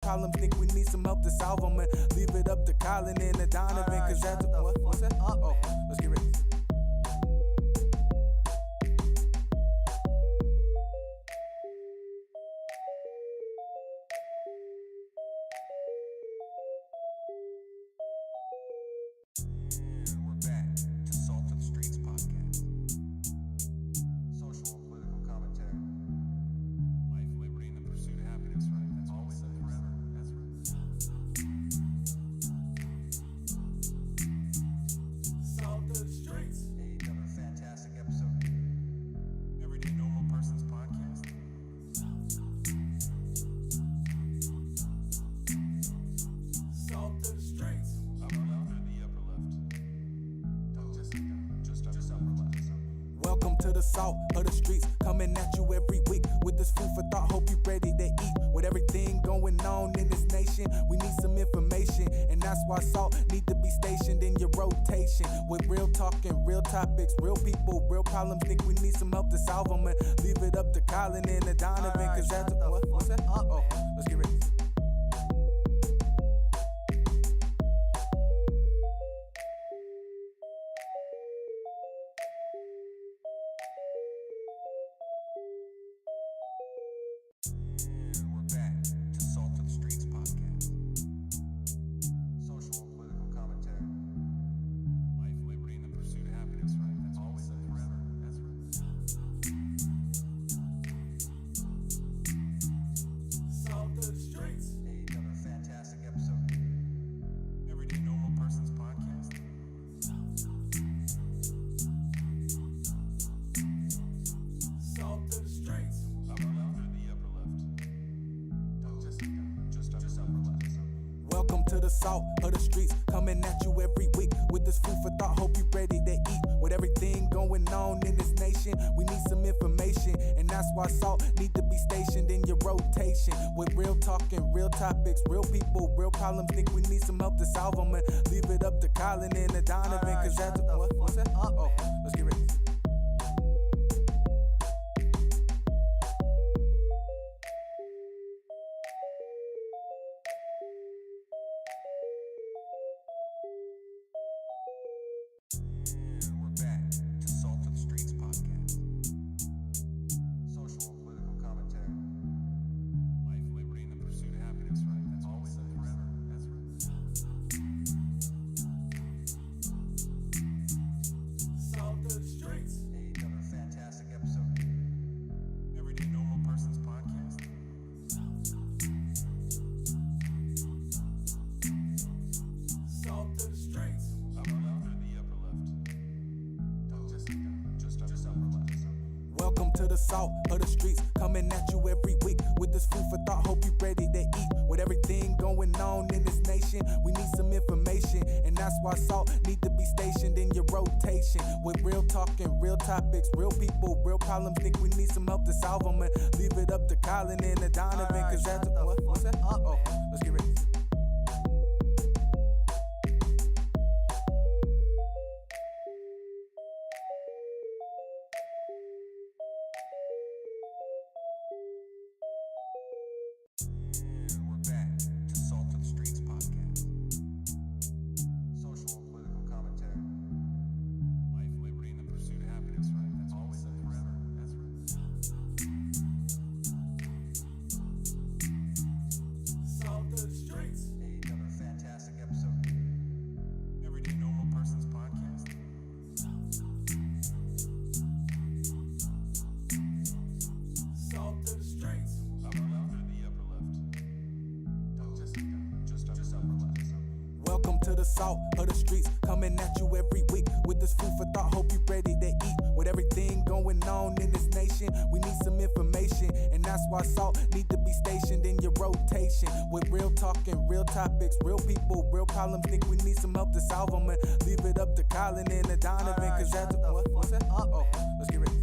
problems, think we need some help to solve them, and leave it up to Colin and the Donovan, cause that's what's that? Oh, let's get ready. We're back to Salt of the Streets podcast. Social and political commentary. Life, liberty, and the pursuit of happiness, right? That's always and forever. That's right. Salt of the Streets. Another fantastic episode. Everyday Normal Person's podcast. Salt of the Streets. Upper left or the upper left? Just upper left. Welcome to the Salt of the Streets, coming at you every week with this food for thought. Hope you ready to eat. With everything going on in this nation, we need some information, and that's why Salt need to be stationed in your rotation. With real talking, real topics, real people, real problems, think we need some help to solve them, and leave it up to Colin and the Donovan, cause that's what's that? Oh, let's get ready. We're back to Salt of the Streets podcast. Social and political commentary. Life, liberty, and the pursuit of happiness, right? That's always and forever. That's right. Salt of the Streets. Another fantastic episode. Everyday Normal Person's podcast. Salt of the Streets. Upper left or the upper left? Just upper left. Welcome to the Salt of the Streets, coming at you every week with this food for thought. Hope you ready to eat. With everything going on in this nation, we need some information, and that's why Salt need to be stationed in your rotation. With real talking, real topics, real people, real problems, think we need some help to solve them, and leave it up to Colin and the Donovan, cause that's what's that? Oh, let's get ready. We're back to Salt of the Streets podcast. Social and political commentary. Life, liberty, and the pursuit of happiness, right? That's always and forever. That's right. Salt of the Streets. Another fantastic episode. Everyday Normal Person's podcast. Salt of the Streets. Upper left or the upper left? Just upper left. Welcome to the Salt of the Streets, coming at you every week with this food for thought. Hope you ready to eat. With everything going on in this nation, we need some information, and that's why Salt need to be stationed in your rotation. With real talking, real topics, real people, real problems, think we need some help to solve them, and leave it up to Colin and the Donovan, cause that's what's that? Oh, let's get ready. We're back to Salt of the Streets podcast. Social and political commentary. Life, liberty, and the pursuit of happiness, right? That's always and forever. That's right. Salt of the Streets. Another fantastic episode. Everyday Normal Person's podcast. Salt of the Streets. Upper left or the upper left? Just upper left. Welcome to the Salt of the Streets, coming at you every week with this food for thought. Hope you ready to eat. With everything going on in this nation, we need some information, and that's why Salt need to be stationed in your rotation. With real talking, real topics, real people, real problems, think we need some help to solve them, and leave it up to Colin and the Donovan, cause that's what's that? Oh, let's get ready.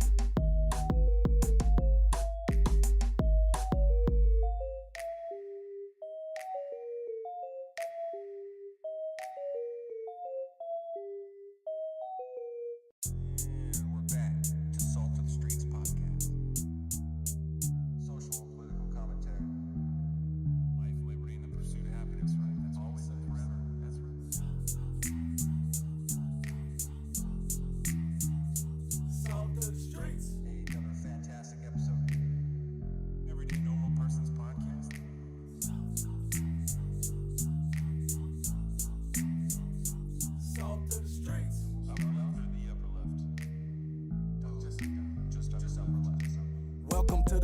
We're back to Salt of the Streets podcast. Social and political commentary. Life, liberty, and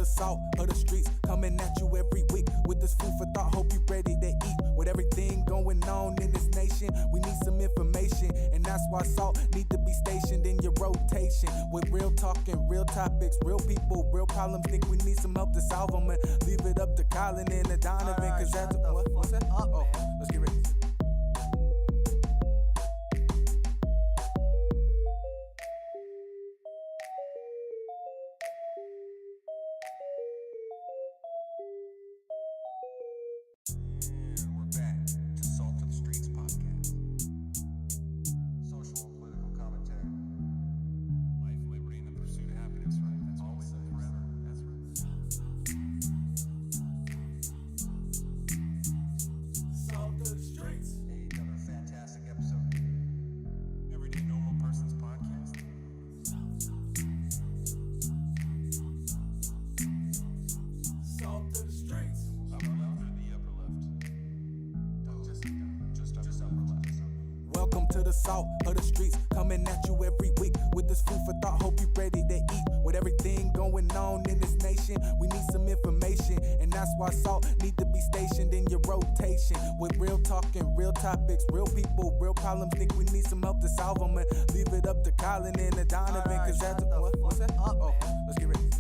the salt of the streets, coming at you every week with this food for thought. Hope you ready to eat. With everything going on in this nation, we need some information, and that's why salt need to be stationed in your rotation. With real talking, real topics, real people, real problems. Think we need some help to solve them, and leave it up to Colin and Donovan, cause that's what's that? Oh, let's get ready. And we're back to Salt of the Streets podcast. Social and political commentary. Life, liberty, and the pursuit of happiness, right? That's always and forever. That's right. Salt of the streets. Hey, another fantastic episode. Everyday Normal Person's podcast. Salt of the streets. Upper left or the upper left? Oh, just upper left. Welcome to the salt of the streets, coming at you every week with this food for thought. Hope you ready to eat. With everything going on in this nation, we need some information, and that's why salt need to be stationed in your rotation. With real talking, real topics, real people, real problems. Think we need some help to solve them, and leave it up to Colin and Donovan, cause that's what's that? Oh, let's get ready.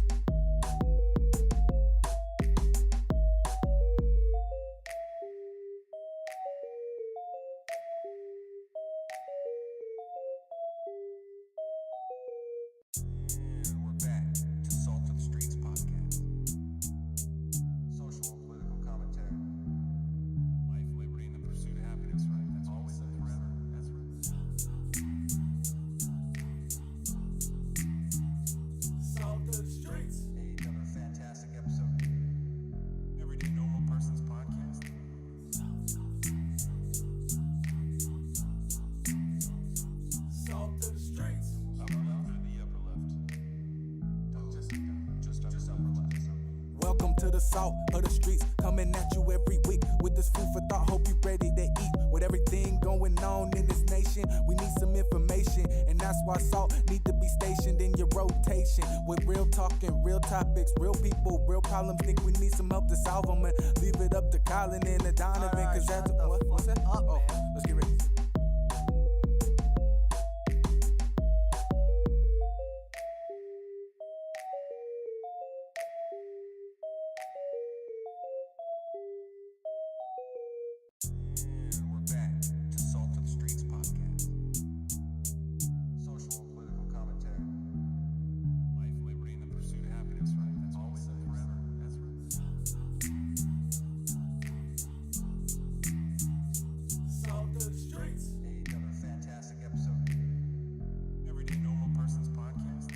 And we're back to Salt of the Streets podcast. Social and political commentary. Life, liberty, and the pursuit of happiness, right? That's always and forever. That's right. Salt of the streets. Hey, another fantastic episode. Everyday Normal Person's podcast. Salt of the streets. Upper left or the upper left? Oh, just upper left. Welcome to the salt of the streets, coming at you every week with this food for thought. Hope you ready to eat. With everything going on in this nation, we need some information, and that's why salt need to be stationed in your rotation. With real talking, real topics, real people, real problems. Think we need some help to solve them, and leave it up to Colin and Donovan, cause that's what's that? Oh, let's get ready. And we're back to Salt of the Streets podcast. Social and political commentary. Life, liberty, and the pursuit of happiness, right? That's always and forever. That's right. Salt of the streets. Hey, another fantastic episode. Everyday Normal Person's podcast.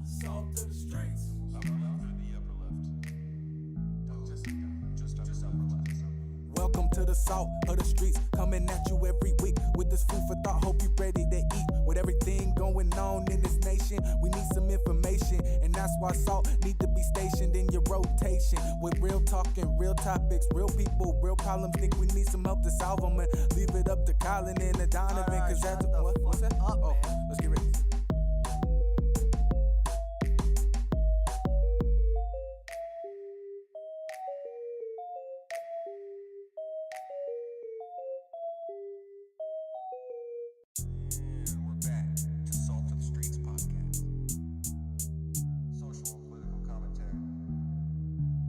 Salt of the streets. Upper left or the upper left? Oh, just upper left. Welcome to the salt of the streets, coming at you every week with this food for thought. Hope you ready to eat. With everything going on in this nation, we need some information, and that's why salt need to be stationed in your rotation. With real talking, real topics, real people, real problems. Think we need some help to solve them, and leave it up to Colin and Donovan, cause that's what's that? Oh, let's get ready. And we're back to Salt of the Streets podcast. Social and political commentary.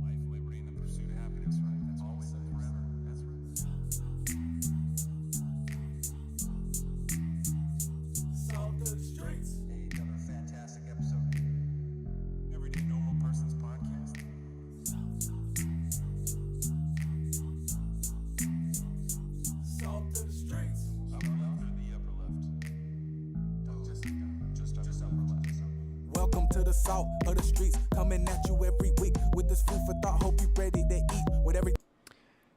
Life, liberty, and the pursuit of happiness, right? That's always and forever. That's right. Salt of the streets. Hey, another fantastic episode. Everyday Normal Person's podcast. Salt of the streets. Upper left or the upper left? Oh, just upper left. Welcome to the salt of the streets, coming at you every week with this food for thought. Hope you ready to eat. With every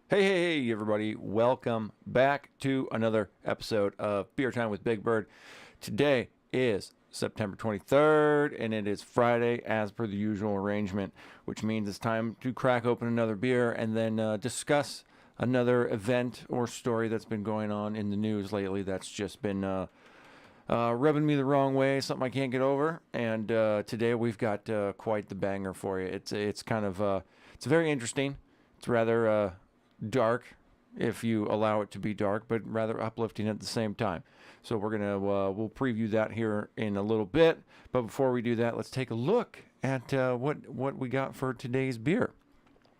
Hey, everybody. Welcome back to another episode of Beer Time with Big Bird. Today is September 23rd, and it is Friday as per the usual arrangement, which means it's time to crack open another beer and then discuss another event or story that's been going on in the news lately that's just been rubbing me the wrong way, something I can't get over. And today we've got quite the banger for you. It's kind of it's very interesting. It's rather dark, if you allow it to be dark, but rather uplifting at the same time. So we're gonna we'll preview that here in a little bit. But before we do that, let's take a look at what we got for today's beer.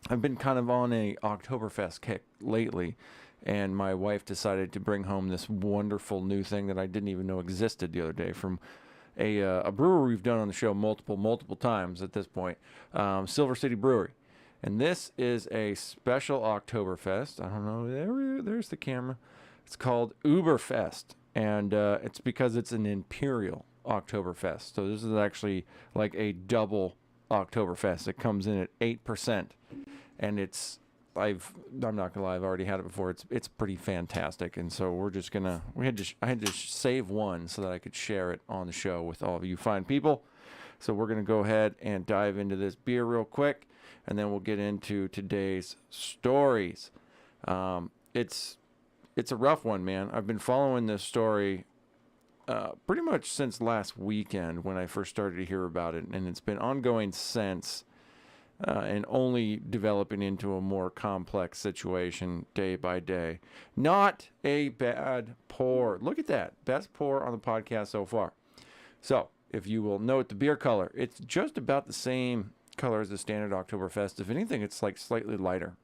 I've been kind of on a Oktoberfest kick lately, and my wife decided to bring home this wonderful new thing that I didn't even know existed the other day from a brewery we've done on the show multiple times at this point, Silver City Brewery. And this is a special Oktoberfest. I don't know, there's the camera. It's called Uberfest, and it's because it's an Imperial Oktoberfest. So this is actually like a double Oktoberfest. It comes in at 8%. And I'm not gonna lie, I've already had it before. It's pretty fantastic, and so we're just gonna I had to save one so that I could share it on the show with all of you fine people. So we're gonna go ahead and dive into this beer real quick, and then we'll get into today's stories. It's a rough one, man. I've been following this story pretty much since last weekend when I first started to hear about it, and it's been ongoing since. And only developing into a more complex situation day by day. Not a bad pour. Look at that. Best pour on the podcast so far. So, if you will note the beer color, it's just about the same color as the standard Oktoberfest. If anything, it's like slightly lighter,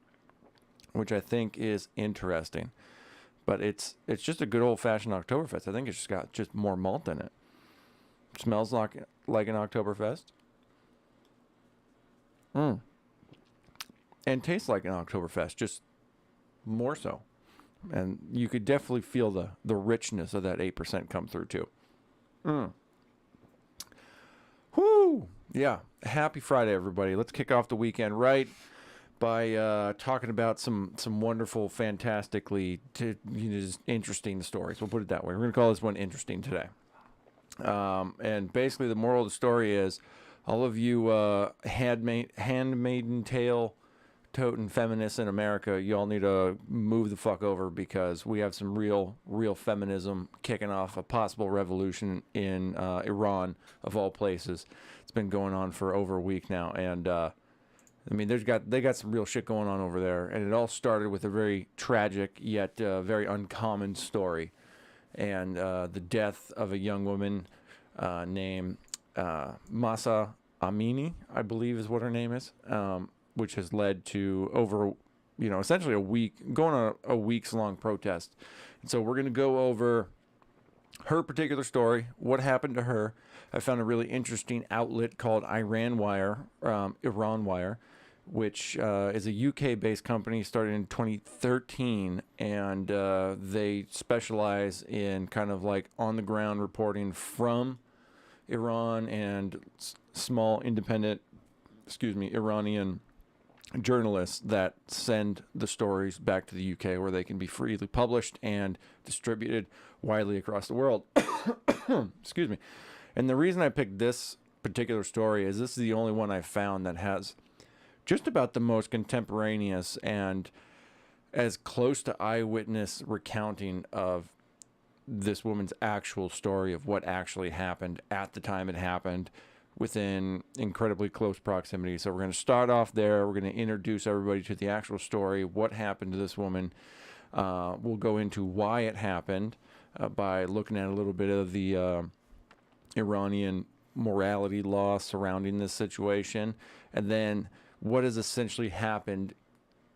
which I think is interesting. But it's just a good old-fashioned Oktoberfest. I think it's just got just more malt in it. Smells like an Oktoberfest. And tastes like an Oktoberfest, just more so. And you could definitely feel the richness of that 8% come through too. Whoo! Yeah. Happy Friday, everybody. Let's kick off the weekend right by talking about some wonderful, fantastically just interesting stories. We'll put it that way. We're going to call this one interesting today. And basically the moral of the story is, all of you handmaiden tale toting feminists in America, you all need to move the fuck over, because we have some real feminism kicking off a possible revolution in Iran, of all places. It's been going on for over a week now, and I mean, they got some real shit going on over there, and it all started with a very tragic yet very uncommon story, and the death of a young woman named Mahsa Amini, I believe is what her name is, which has led to over, essentially a week's long protest. And so we're going to go over her particular story, what happened to her. I found a really interesting outlet called Iran Wire, which is a UK-based company, started in 2013, and they specialize in kind of like on-the-ground reporting from Iran and small independent, Iranian journalists that send the stories back to the UK, where they can be freely published and distributed widely across the world. Excuse me. And the reason I picked this particular story is this is the only one I've found that has just about the most contemporaneous and as close to eyewitness recounting of this woman's actual story of what actually happened at the time it happened, within incredibly close proximity. So we're going to start off there. We're going to introduce everybody to the actual story, what happened to this woman. We'll go into why it happened by looking at a little bit of the Iranian morality law surrounding this situation, and then what has essentially happened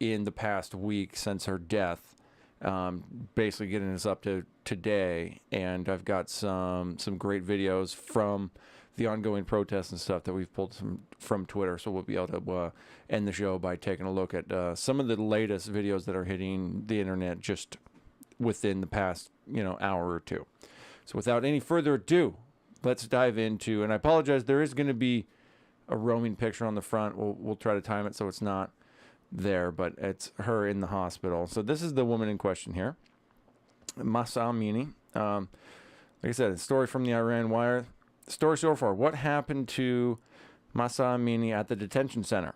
in the past week since her death, basically getting us up to today. And I've got some great videos from the ongoing protests and stuff that we've pulled from Twitter, so we'll be able to end the show by taking a look at some of the latest videos that are hitting the internet just within the past hour or two. So without any further ado, let's dive into, and I apologize, there is going to be a roaming picture on the front. We'll try to time it so it's not there, but it's her in the hospital. So this is the woman in question here, Mahsa Amini. Like I said, a story from the Iran Wire. Story so far: what happened to Mahsa Amini at the detention center?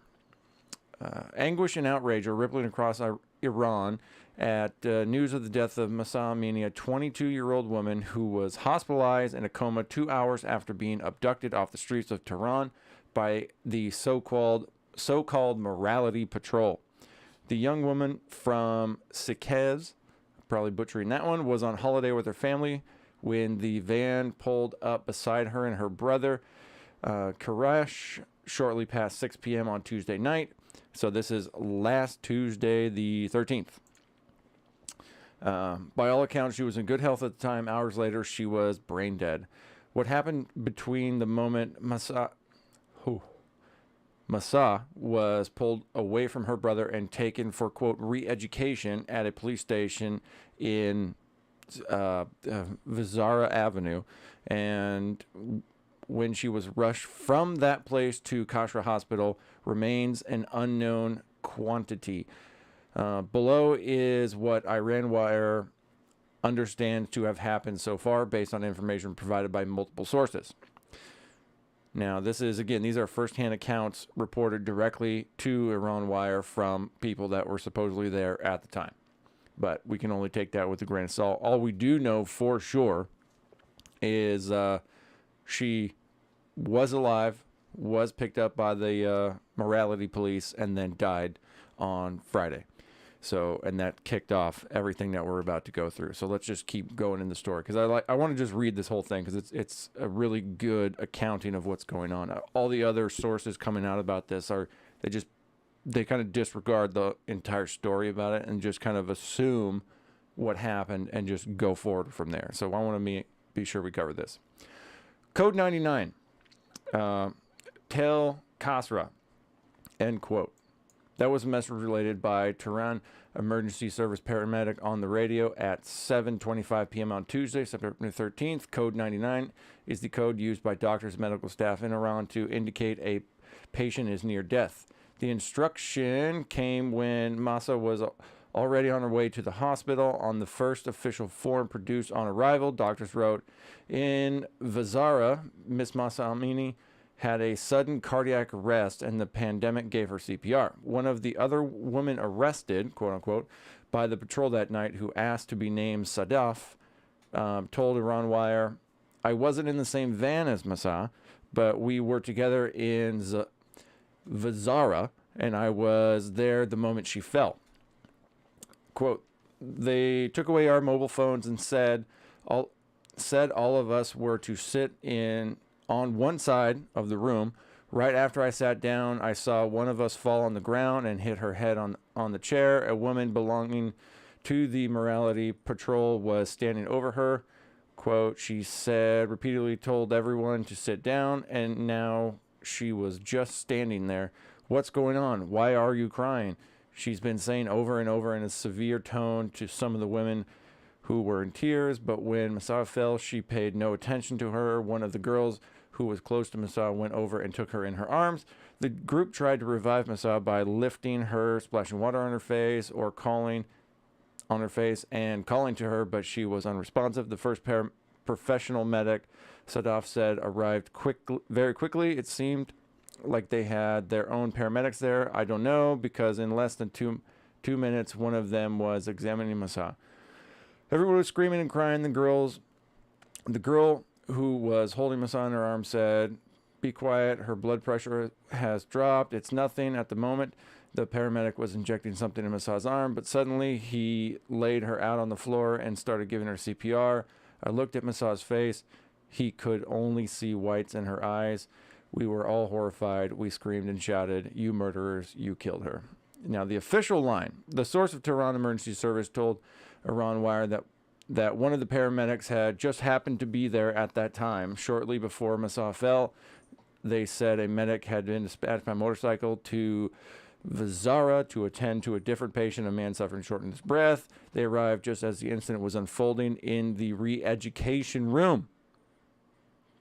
Anguish and outrage are rippling across Iran at news of the death of Mahsa Amini, a 22-year-old woman who was hospitalized in a coma 2 hours after being abducted off the streets of Tehran by the so-called morality patrol. The young woman from Sikez, probably butchering that one, was on holiday with her family when the van pulled up beside her and her brother, Koresh, shortly past 6 p.m. on Tuesday night. So this is last Tuesday, the 13th. By all accounts, she was in good health at the time. Hours later, she was brain dead. What happened between the moment Mahsa was pulled away from her brother and taken for, quote, re-education at a police station in Vizara Avenue, and when she was rushed from that place to Kashra Hospital, remains an unknown quantity. Below is what Iran Wire understands to have happened so far based on information provided by multiple sources. Now, this is, again, these are firsthand accounts reported directly to Iran Wire from people that were supposedly there at the time. But we can only take that with a grain of salt. All we do know for sure is she was alive, was picked up by the morality police, and then died on Friday. So, and that kicked off everything that we're about to go through. So let's just keep going in the story, because I want to just read this whole thing, because it's a really good accounting of what's going on. All the other sources coming out about this they kind of disregard the entire story about it and just kind of assume what happened and just go forward from there. So I want to be sure we cover this. Code 99, Tel Kasra, end quote. That was a message related by Tehran Emergency Service paramedic on the radio at 7:25 p.m. on Tuesday, September 13th. Code 99 is the code used by doctors and medical staff in Iran to indicate a patient is near death. The instruction came when Mahsa was already on her way to the hospital. On the first official form produced on arrival, doctors wrote, in Vizara, Miss Mahsa Amini had a sudden cardiac arrest and the pandemic gave her CPR. One of the other women arrested, quote unquote, by the patrol that night, who asked to be named Sadaf, told Iran Wire, I wasn't in the same van as Mahsa, but we were together in Vizara, and I was there the moment she fell. Quote, they took away our mobile phones and said all of us were to sit on one side of the room. Right after I sat down, I saw one of us fall on the ground and hit her head on the chair. A woman belonging to the morality patrol was standing over her. Quote, she said, repeatedly told everyone to sit down, and now she was just standing there. What's going on? Why are you crying? She's been saying over and over in a severe tone to some of the women who were in tears, but when Mahsa fell, she paid no attention to her. One of the girls who was close to Mahsa went over and took her in her arms. The group tried to revive Mahsa by lifting her, splashing water on her face, or calling on her face and calling to her, but she was unresponsive. The first professional medic, Sadaf said, arrived very quickly. It seemed like they had their own paramedics there. I don't know, because in less than two minutes, one of them was examining Mahsa. Everyone was screaming and crying. The girl who was holding Mahsa in her arms said, be quiet, her blood pressure has dropped. It's nothing at the moment. The paramedic was injecting something in Mahsa's arm, but suddenly he laid her out on the floor and started giving her CPR. I looked at Mahsa's face. He could only see whites in her eyes. We were all horrified. We screamed and shouted, you murderers, you killed her. Now, the official line, the source of Tehran Emergency Service told Iran Wire that one of the paramedics had just happened to be there at that time. Shortly before Mahsa fell, they said a medic had been dispatched by motorcycle to Vizara to attend to a different patient, a man suffering shortness of breath. They arrived just as the incident was unfolding in the re-education room.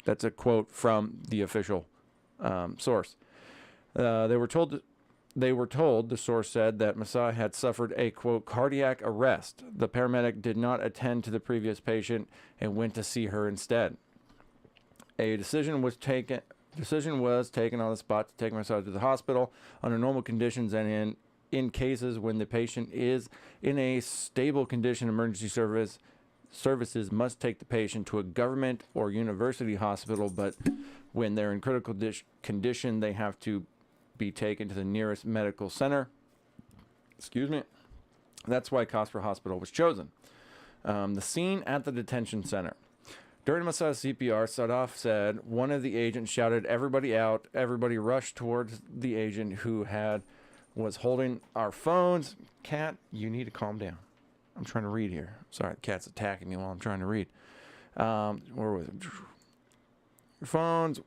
That's a quote from the official source. They were told, the source said, that Mahsa had suffered a, quote, cardiac arrest. The paramedic did not attend to the previous patient and went to see her instead. A decision was taken The decision was taken on the spot to take Mahsa to the hospital under normal conditions, and in cases when the patient is in a stable condition, emergency services must take the patient to a government or university hospital, but when they're in critical condition, they have to be taken to the nearest medical center. Excuse me. That's why Kasper Hospital was chosen. The scene at the detention center. During Mahsa's CPR, Sadaf said one of the agents shouted, "Everybody out." Everybody rushed towards the agent who was holding our phones. Cat, you need to calm down. I'm trying to read here. Sorry, the cat's attacking me while I'm trying to read. Where was it? Your phones.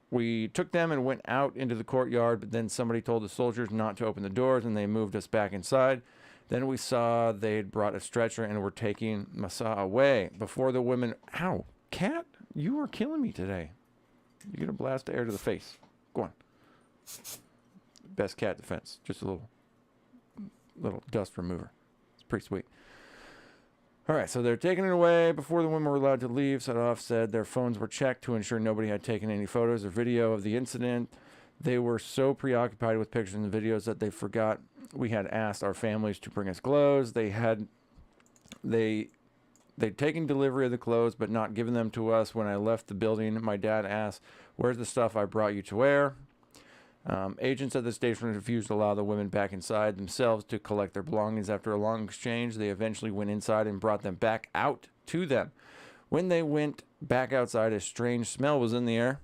We took them and went out into the courtyard, but then somebody told the soldiers not to open the doors, and they moved us back inside. Then we saw they'd brought a stretcher and were taking Mahsa away. Before the women... Ow, cat, you are killing me today. You're going to blast air to the face. Go on. Best cat defense. Just a little dust remover. It's pretty sweet. All right, so they're taking it away. Before the women were allowed to leave, Sadaf said their phones were checked to ensure nobody had taken any photos or video of the incident. They were so preoccupied with pictures and videos that they forgot we had asked our families to bring us clothes. They'd taken delivery of the clothes but not given them to us. When I left the building, my dad asked, "Where's the stuff I brought you to wear?" Agents at the station refused to allow the women back inside themselves to collect their belongings. After a long exchange, they eventually went inside and brought them back out to them. When they went back outside, a strange smell was in the air.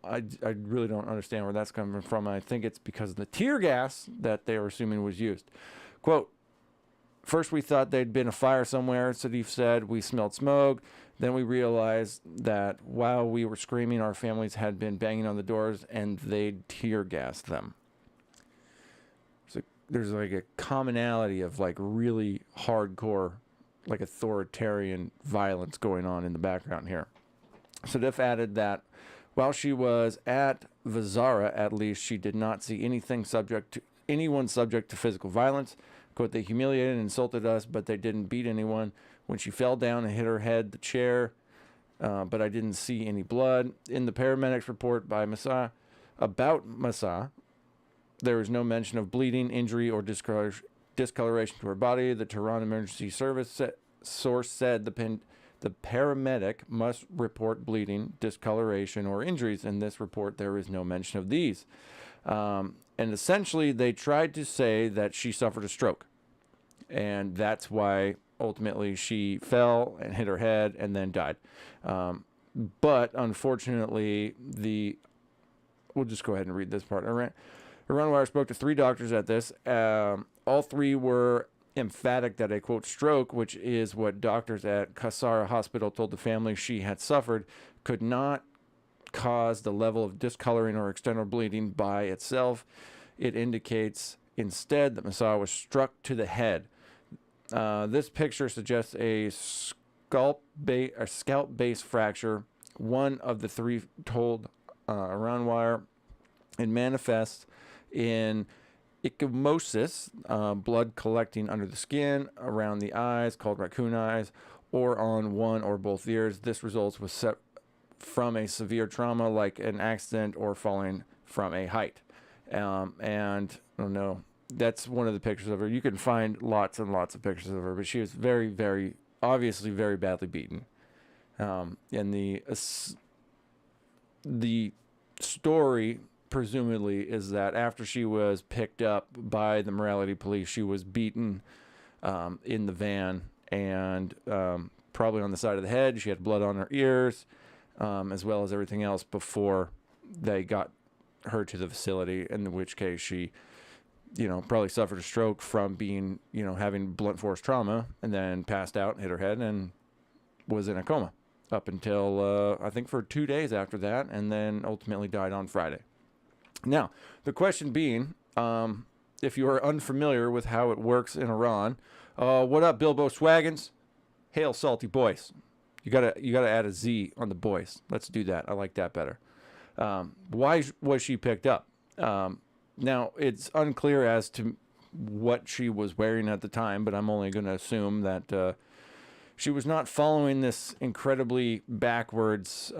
I really don't understand where that's coming from. I think it's because of the tear gas that they were assuming was used. Quote, "First we thought there'd been a fire somewhere," Sadif said. "We smelled smoke. Then we realized that while we were screaming, our families had been banging on the doors and they'd tear gassed them." So there's like a commonality of like really hardcore, like authoritarian violence going on in the background here. Sadif added that while she was at Vazara, at least, she did not see anyone subject to physical violence. Quote, "They humiliated and insulted us, but they didn't beat anyone. When she fell down and hit her head, the chair, but I didn't see any blood." In the paramedics report by Mahsa, about Mahsa, there was no mention of bleeding, injury, or discoloration to her body. The Tehran Emergency Service source said the paramedic must report bleeding, discoloration, or injuries. In this report, there is no mention of these. And essentially, they tried to say that she suffered a stroke. And that's why, ultimately, she fell and hit her head and then died. But, unfortunately, we'll just go ahead and read this part. Iran Wire spoke to 3 doctors at this. All 3 were emphatic that a, quote, stroke, which is what doctors at Kasara Hospital told the family she had suffered, could not cause the level of discoloring or external bleeding by itself. It indicates instead that Mahsa was struck to the head. This picture suggests a scalp-based fracture. One of the 3 told Iran Wire it manifests in ecchymosis, blood collecting under the skin, around the eyes, called raccoon eyes, or on one or both ears. This results from a severe trauma like an accident or falling from a height. And I don't know, that's one of the pictures of her. You can find lots and lots of pictures of her, but she was very, very, obviously very badly beaten. And the story, presumably, is that after she was picked up by the morality police, she was beaten in the van and probably on the side of the head. She had blood on her ears, as well as everything else before they got her to the facility, in which case she, probably suffered a stroke from being, having blunt force trauma, and then passed out, hit her head, and was in a coma up until, I think, for 2 days after that, and then ultimately died on Friday. Now, the question being, if you are unfamiliar with how it works in Iran, what up, Bilbo Swaggins? Hail, salty boys. You gotta add a Z on the boys. Let's do that. I like that better. Why was she picked up? Now, it's unclear as to what she was wearing at the time, but I'm only going to assume that she was not following this incredibly backwards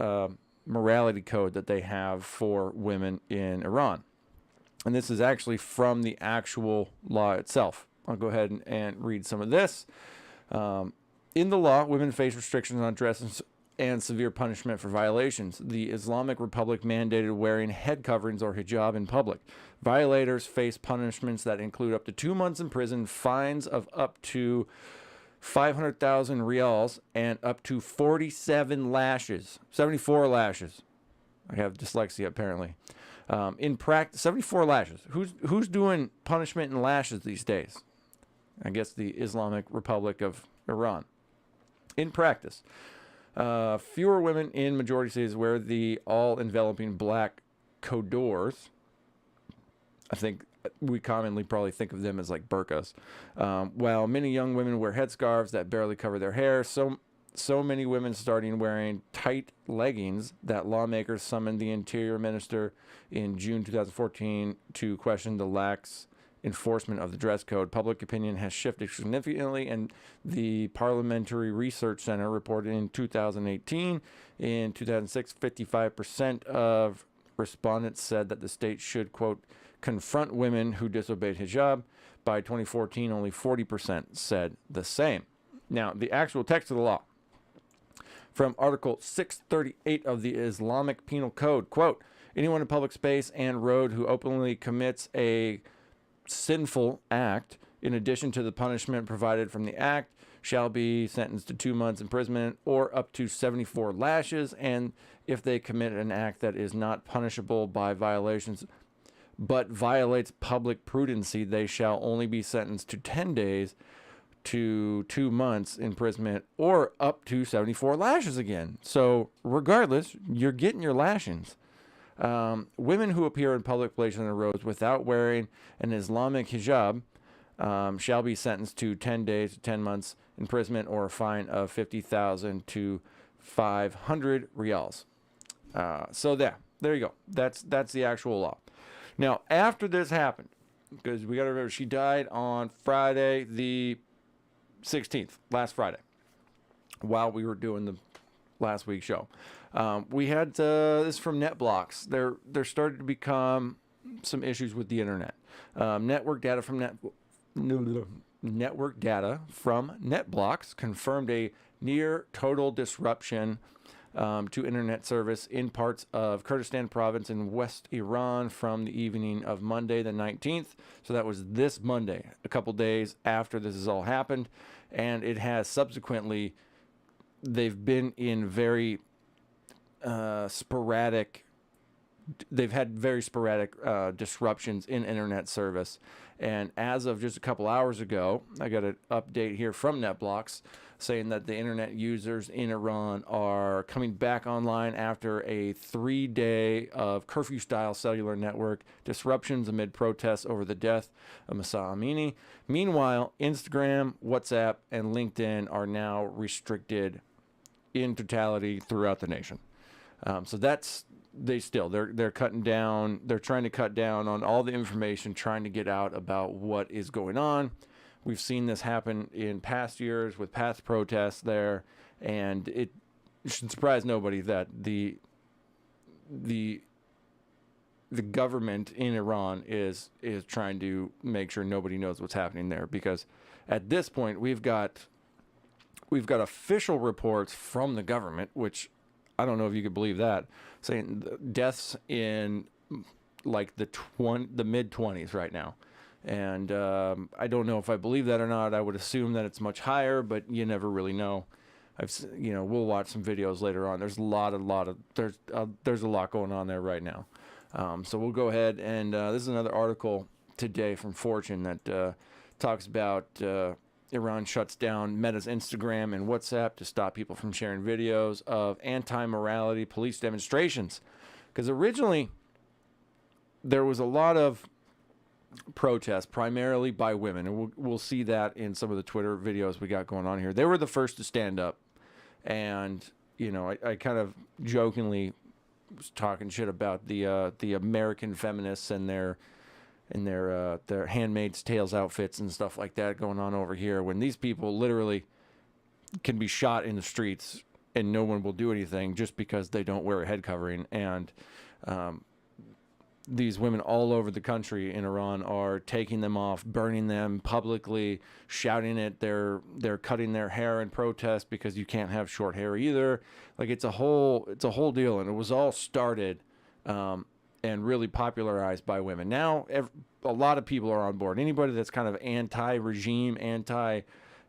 morality code that they have for women in Iran. And this is actually from the actual law itself. I'll go ahead and read some of this. In the law, women face restrictions on dress and severe punishment for violations. The Islamic Republic mandated wearing head coverings or hijab in public. Violators face punishments that include up to 2 months in prison, fines of up to 500,000 riyals, and up to 47 lashes, 74 lashes. I have dyslexia apparently. In practice, 74 lashes. Who's doing punishment and lashes these days? I guess the Islamic Republic of Iran. In practice, fewer women in majority cities wear the all-enveloping black kodors. I think we commonly probably think of them as like burqas. While many young women wear headscarves that barely cover their hair, so many women starting wearing tight leggings that lawmakers summoned the Interior Minister in June 2014 to question the lax enforcement of the dress code. Public opinion has shifted significantly, and the Parliamentary Research Center reported in 2018. In 2006, 55% of respondents said that the state should, quote, confront women who disobeyed hijab. By 2014, only 40% said the same. Now, the actual text of the law from Article 638 of the Islamic Penal Code, quote, anyone in public space and road who openly commits a sinful act, in addition to the punishment provided from the act, shall be sentenced to 2 months imprisonment or up to 74 lashes, and if they commit an act that is not punishable by violations but violates public prudency, they shall only be sentenced to 10 days to 2 months imprisonment or up to 74 lashes again. So regardless, you're getting your lashings. Women who appear in public places on the roads without wearing an Islamic hijab shall be sentenced to 10 days to 10 months imprisonment or a fine of 50,000 to 500 riyals. So there you go. That's the actual law. Now, after this happened, because we got to remember she died on Friday the 16th, last Friday, while we were doing the last week's show. We had this from NetBlocks. There started to become some issues with the internet. Network data from NetBlocks confirmed a near total disruption to internet service in parts of Kurdistan province in West Iran from the evening of Monday the 19th. So that was this Monday, a couple days after this has all happened. And it has subsequently, they've been in very sporadic, they've had very sporadic disruptions in internet service. And as of just a couple hours ago, I got an update here from NetBlocks saying that the internet users in Iran are coming back online after a 3-day of curfew-style cellular network disruptions amid protests over the death of Mahsa Amini. Meanwhile, Instagram, WhatsApp, and LinkedIn are now restricted in totality throughout the nation. So that's they're cutting down. They're trying to cut down on all the information, trying to get out about what is going on. We've seen this happen in past years with past protests there, and it should surprise nobody that the government in Iran is trying to make sure nobody knows what's happening there, because at this point we've got official reports from the government, which I don't know if you could believe that, saying deaths in like the mid-20s right now. And I don't know if I believe that or not. I would assume that it's much higher, but you never really know. We'll watch some videos later on. There's there's a lot going on there right now. So we'll go ahead and this is another article today from Fortune that talks about Iran shuts down Meta's Instagram and WhatsApp to stop people from sharing videos of anti-morality police demonstrations. Because originally there was a lot of protests, primarily by women, and we'll see that in some of the Twitter videos we got going on here. They were the first to stand up, and I kind of jokingly was talking shit about the American feminists and their Handmaid's Tales outfits and stuff like that going on over here, when these people literally can be shot in the streets and no one will do anything just because they don't wear a head covering. And these women all over the country in Iran are taking them off, burning them publicly, shouting it. They're cutting their hair in protest because you can't have short hair either. Like it's a whole deal, and it was all started and really popularized by women. Now a lot of people are on board. Anybody that's kind of anti-regime,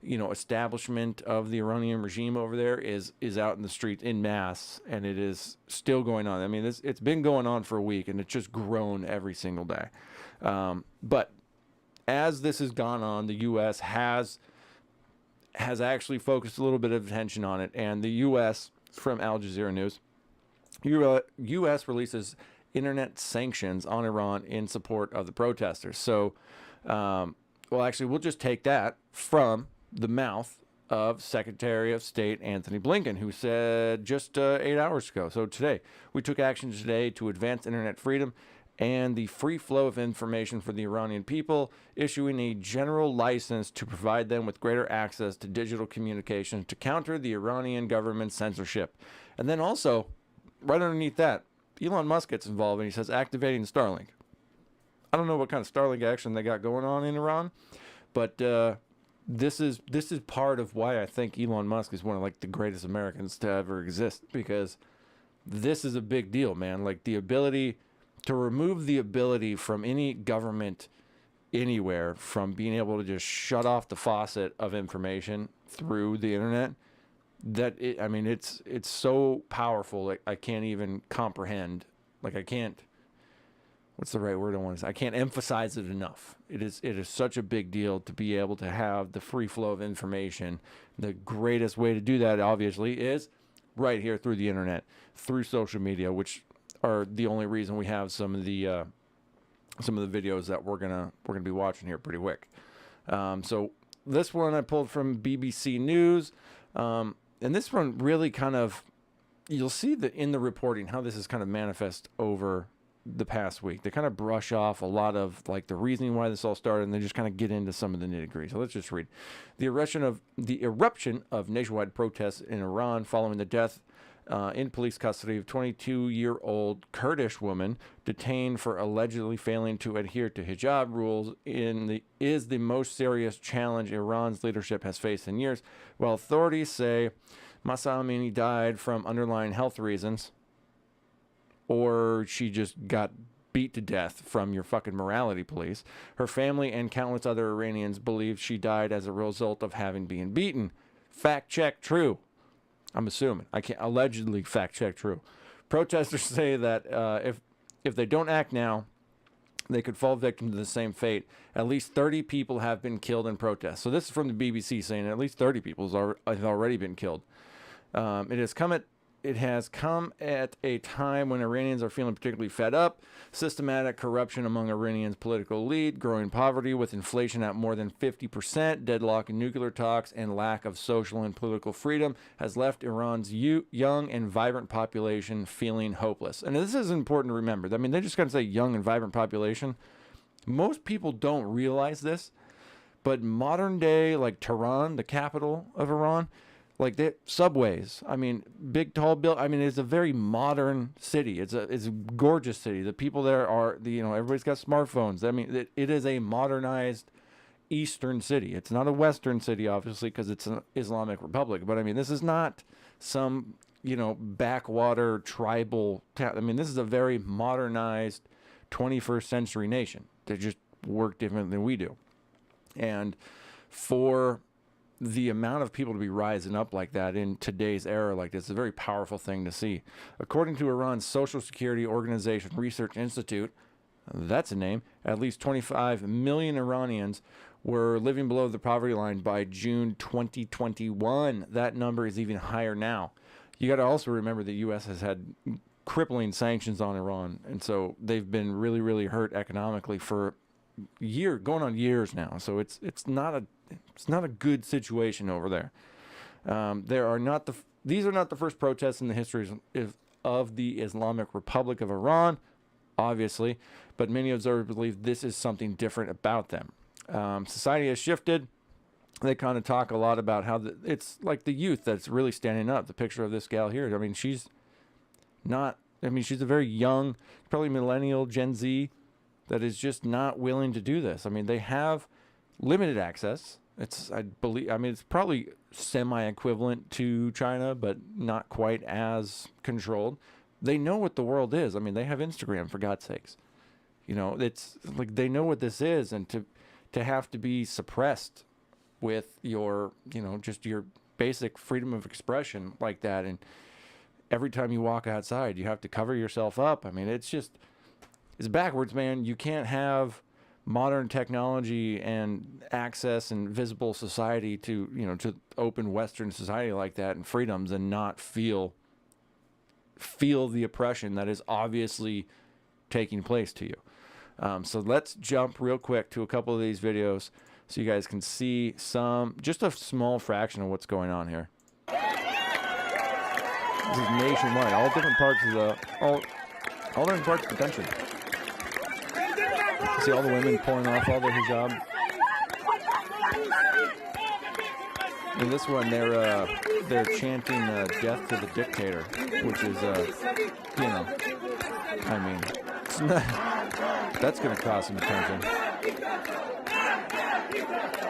establishment of the Iranian regime over there is out in the street in mass, and it is still going on. I mean, it's been going on for a week, and it's just grown every single day. But as this has gone on, the U.S. has actually focused a little bit of attention on it, and the U.S. from Al Jazeera News, U.S. releases internet sanctions on Iran in support of the protesters. So, actually, we'll just take that from the mouth of Secretary of State Anthony Blinken, who said just 8 hours ago. So today, we took action today to advance internet freedom and the free flow of information for the Iranian people, issuing a general license to provide them with greater access to digital communications to counter the Iranian government's censorship. And then also, right underneath that, Elon Musk gets involved and he says activating Starlink. I don't know what kind of Starlink action they got going on in Iran, but this is part of why I think Elon Musk is one of like the greatest Americans to ever exist, because this is a big deal, man. Like the ability to remove the ability from any government anywhere from being able to just shut off the faucet of information through the internet. It's so powerful. Like I can't even comprehend. Like I can't. What's the right word I want to say? I can't emphasize it enough. It is such a big deal to be able to have the free flow of information. The greatest way to do that, obviously, is right here through the internet, through social media, which are the only reason we have some of the videos that we're gonna be watching here pretty quick. So this one I pulled from BBC News. And this one really kind of, you'll see that in the reporting how this is kind of manifest over the past week. They kind of brush off a lot of like the reasoning why this all started, and they just kind of get into some of the nitty-gritty. So let's just read. The eruption of nationwide protests in Iran following the death in police custody of 22-year-old Kurdish woman detained for allegedly failing to adhere to hijab rules is the most serious challenge Iran's leadership has faced in years. While authorities say Mahsa Amini died from underlying health reasons, or she just got beat to death from your fucking morality police, her family and countless other Iranians believe she died as a result of having been beaten. Fact check true. I'm assuming. I can't allegedly fact check true. Protesters say that if they don't act now, they could fall victim to the same fate. At least 30 people have been killed in protests. So this is from the BBC saying at least 30 people have already been killed. It has come at a time when Iranians are feeling particularly fed up. Systematic corruption among Iranians' political elite, growing poverty with inflation at more than 50%, deadlock in nuclear talks, and lack of social and political freedom has left Iran's young and vibrant population feeling hopeless. And this is important to remember. I mean, they just got to say young and vibrant population. Most people don't realize this, but modern day, like Tehran, the capital of Iran, like the subways, I mean, big, tall buildings. I mean, it's a very modern city. It's a gorgeous city. The people there are, everybody's got smartphones. I mean, it is a modernized Eastern city. It's not a Western city, obviously, because it's an Islamic Republic. But I mean, this is not some, backwater tribal town. I mean, this is a very modernized 21st century nation. They just work different than we do. And for the amount of people to be rising up like that in today's era like this is a very powerful thing to see. According to Iran's Social Security Organization Research Institute, that's a name, at least 25 million Iranians were living below the poverty line by June 2021. That number is even higher now. You got to also remember the U.S. has had crippling sanctions on Iran, and so they've been really, really hurt economically for going on years now. So it's not a good situation over there. These are not the first protests in the history of the Islamic Republic of Iran, obviously, but many observers believe this is something different about them. Society has shifted. they kind of talk a lot about how it's like the youth that's really standing up. The picture of this gal here, I mean, she's a very young, probably millennial, Gen Z, that is just not willing to do this. I mean, they have limited access. It's probably semi-equivalent to China, but not quite as controlled. They know what the world is. I mean, they have Instagram, for God's sakes. You know, it's like they know what this is, and to have to be suppressed with your, you know, just your basic freedom of expression like that, and every time you walk outside, you have to cover yourself up. I mean, it's backwards, man. You can't have modern technology and access and visible society to, you know, to open Western society like that and freedoms and not feel the oppression that is obviously taking place to you. So let's jump real quick to a couple of these videos so you guys can see just a small fraction of what's going on here. This is nationwide, all different parts of the country. See all the women pulling off all their hijab. In this one, they're chanting "Death to the Dictator," which is, you know, I mean, it's not, that's going to cause some attention.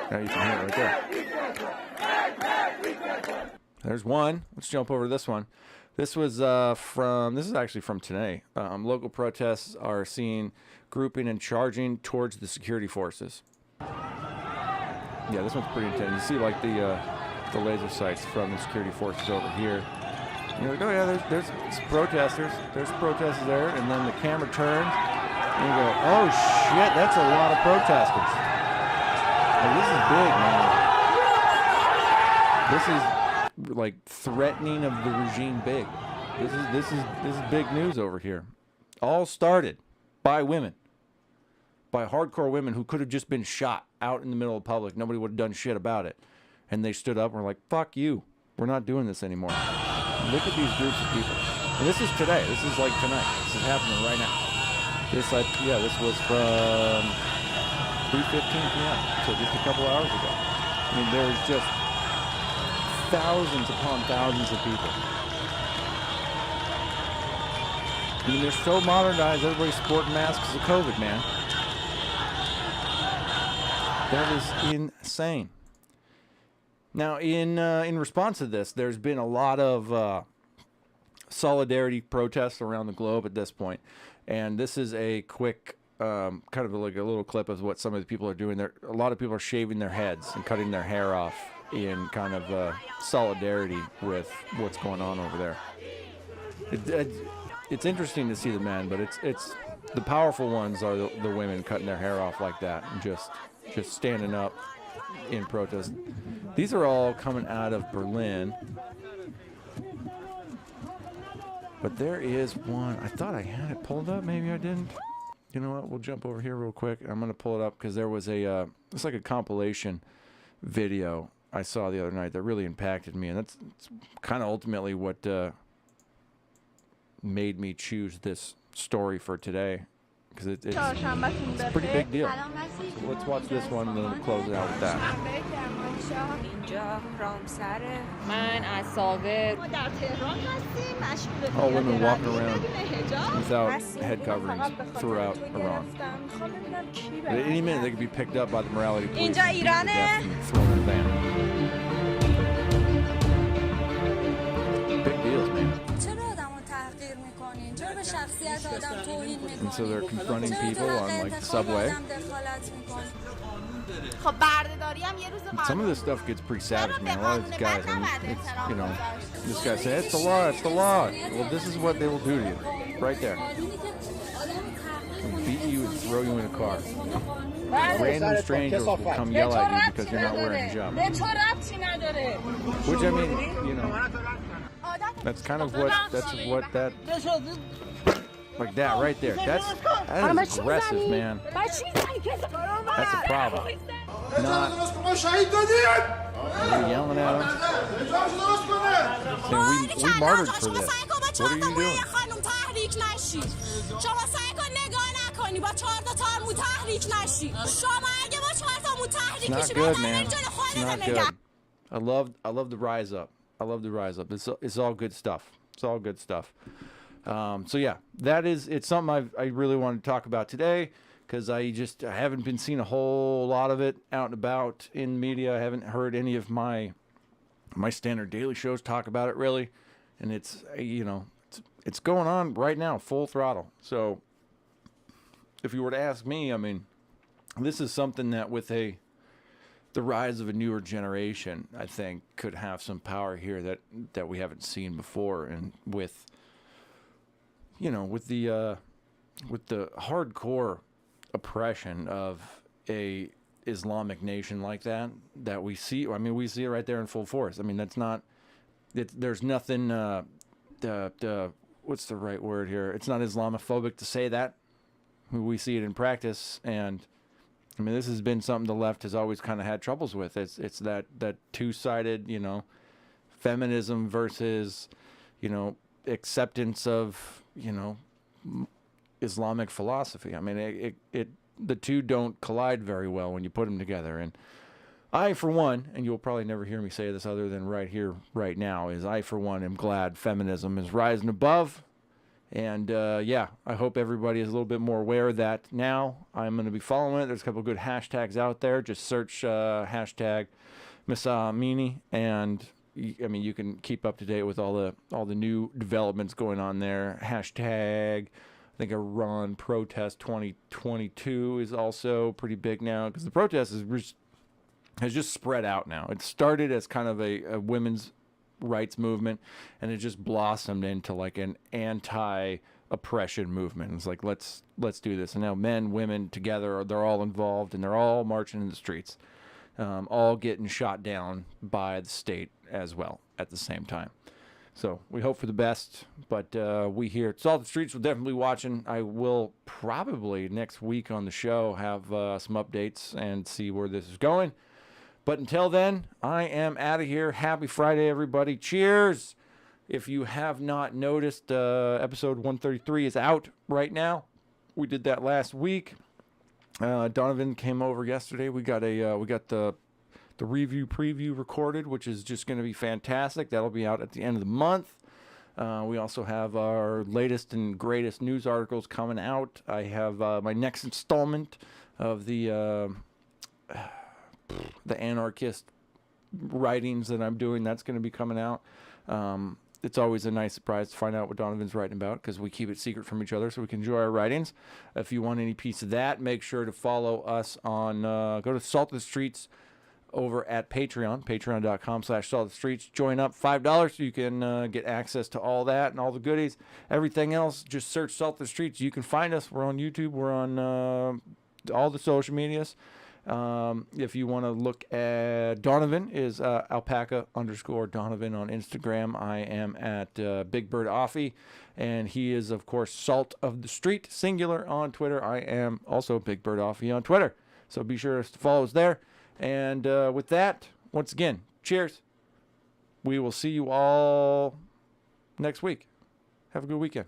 Now you can hear it right there. There's one. Let's jump over to this one. This was this is actually from today. Local protests are seen grouping and charging towards the security forces. Yeah, this one's pretty intense. You see, like, the laser sights from the security forces over here. You're like, oh yeah, there's protesters. There's protesters there, and then the camera turns, and you go, oh shit, that's a lot of protesters. Like, this is big, man. This is like threatening of the regime big. This is big news over here. All started by women. By hardcore women who could have just been shot out in the middle of public. Nobody would have done shit about it. And they stood up and were like, fuck you. We're not doing this anymore. Look at these groups of people. And this is today. This is like tonight. This is happening right now. This was from 3:15 p.m. So just a couple hours ago. I mean, there's just thousands upon thousands of people. I mean, they're so modernized, everybody's sporting masks of COVID, man. That is insane. Now, in response to this, there's been a lot of solidarity protests around the globe at this point. And this is a quick, kind of like a little clip of what some of the people are doing. A lot of people are shaving their heads and cutting their hair off in kind of solidarity with what's going on over there. It's interesting to see the men, but it's the powerful ones are the women cutting their hair off like that and just standing up in protest. These are all coming out of Berlin. But there is one. I thought I had it pulled up. Maybe I didn't. You know what? We'll jump over here real quick. I'm going to pull it up because there was it's like a compilation video I saw the other night that really impacted me. And that's kind of ultimately what made me choose this story for today. Because it's a pretty big deal. So let's watch this one and then we'll close it out with that. All women walking around without head coverings throughout Iran. But at any minute they could be picked up by the morality police and thrown in a van. Big deals, man. And so they're confronting people on like the subway. Some of this stuff gets pretty savage, man. A lot of these guys, I mean, it's, you know, this guy said, it's the law, it's the law. Well, this is what they will do to you, right there. They'll beat you and throw you in a car. Random strangers will come yell at you because you're not wearing a hijab. Which, I mean, you know, that's kind of what that, like that right there. That is aggressive, man. That's a problem. Not you're yelling at them. Saying, we martyred for this. What are you doing? It's not good, man. It's not good. I love the rise up. I love the rise up. It's all good stuff. It's all good stuff. So yeah, it's something I really wanted to talk about today, because I haven't been seeing a whole lot of it out and about in media. I haven't heard any of my standard daily shows talk about it really, and it's going on right now, full throttle. So if you were to ask me, I mean, this is something that with the rise of a newer generation, I think could have some power here that we haven't seen before. And with the hardcore oppression of a Islamic nation like that we see, I mean, we see it right there in full force. I mean, there's nothing, what's the right word here? It's not Islamophobic to say that. We see it in practice, and I mean, this has been something the left has always kind of had troubles with. It's that two-sided, feminism versus, acceptance of, Islamic philosophy. I mean, the two don't collide very well when you put them together. And I, for one, and you'll probably never hear me say this other than right here, right now, is I, for one, am glad feminism is rising above. And, I hope everybody is a little bit more aware of that now. I'm going to be following it. There's a couple of good hashtags out there. Just search hashtag Mahsa Amini, and you can keep up to date with all the new developments going on there. Hashtag, I think, Iran protest 2022 is also pretty big now, because the protest has just spread out now. It started as kind of a women's rights movement, and it just blossomed into like an anti-oppression movement. It's like, let's do this. And now men, women together, they're all involved, and they're all marching in the streets, all getting shot down by the state as well at the same time. So we hope for the best, but we here at Salt the Streets will definitely be watching. I will probably next week on the show have some updates and see where this is going. But until then, I am out of here. Happy Friday, everybody. Cheers. If you have not noticed, episode 133 is out right now. We did that last week. Donovan came over yesterday. We got the review preview recorded, which is just going to be fantastic. That'll be out at the end of the month. We also have our latest and greatest news articles coming out. I have my next installment of the anarchist writings that I'm doing. That's going to be coming out. It's always a nice surprise to find out what Donovan's writing about, because we keep it secret from each other so we can enjoy our writings. If you want any piece of that, make sure to follow us on, go to Salt the Streets over at Patreon, patreon.com/saltthestreets. Join up, $5 so you can get access to all that and all the goodies. Everything else, just search Salt the Streets. You can find us. We're on YouTube. We're on all the social medias. If you want to look at Donovan, is alpaca_Donovan on Instagram. I am at Big Bird Offie, and he is, of course, Salt of the Street, singular, on Twitter. I am also Big Bird Offie on Twitter, so be sure to follow us there. And with that, once again, cheers. We will see you all next week. Have a good weekend.